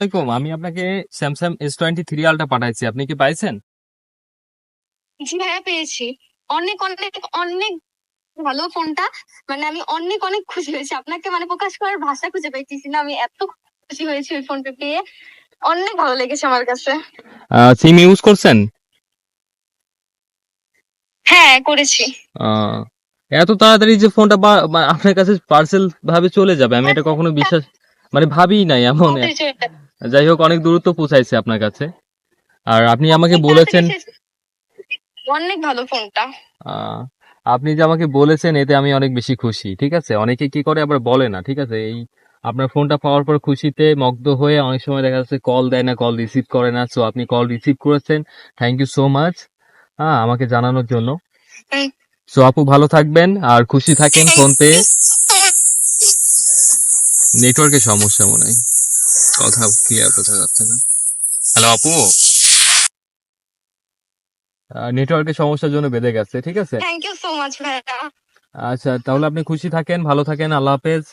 আসসালামাইকুম, আমি আপনাকে স্যামসাং S23 আলট্রা পাঠাইছি, আপনি কি পাইছেন? জি ভাইয়া, পেয়েছি। অনেক অনেক অনেক ভালো ফোনটা। মানে আমি অনেক অনেক খুশি হয়েছি, আপনাকে মানে প্রকাশ করার ভাষা খুঁজে পাইতেছি না, আমি এত খুশি হয়েছি ওই ফোনটা পেয়ে। অনেক ভালো লেগেছে আমার কাছে। সিম ইউজ করছেন? হ্যাঁ, করেছি। আহ, এত তাড়াতাড়ি যে ফোনটা আপনার কাছে পার্সেল ভাবে চলে যাবে, আমি হ্যাঁ, এটা কখনো বিশ্বাস মানে ভাবিই নাই এমন। তাড়াতাড়ি চলে যাবে। যাই হোক, অনেক দূরত্ব পৌঁছাইছে আপনার কাছে। আর আপনি আমাকে অনেক তাড়াতাড়ি বলেছেন, এসেছে। অনেক ভালো ফোনটা। আহ, আপনি যে আমাকে বলেছেন এতে আমি অনেক বেশি খুশি। ঠিক আছে, অনেকে কি করে আবার বলে না। ঠিক আছে, এই আপনার ফোনটা পাওয়ার পর খুশিতে মগ্ন হয়ে অনেক সময় দেখা যাচ্ছে কল দেয় না, কল রিসিভ করে না। সো আপনি কল রিসিভ করেছেন, থ্যাংক ইউ সো মাচ আমাকে জানানোর জন্য। হুম, সো আপু ভালো থাকবেন আর খুশি থাকেন ফোন পেয়ে। নেটওয়ার্কের সমস্যা মনে হয়, কথা ক্লিয়ার বোঝা যাচ্ছে না। হ্যালো আপু, নেটওয়ার্কের সমস্যার জন্য বেঁধে গেছে। ঠিক আছে, থ্যাংক ইউ সো মাচ ভাইয়া। আচ্ছা তাহলে আপনি খুশি থাকেন, ভালো থাকেন, আল্লাহ হাফেজ।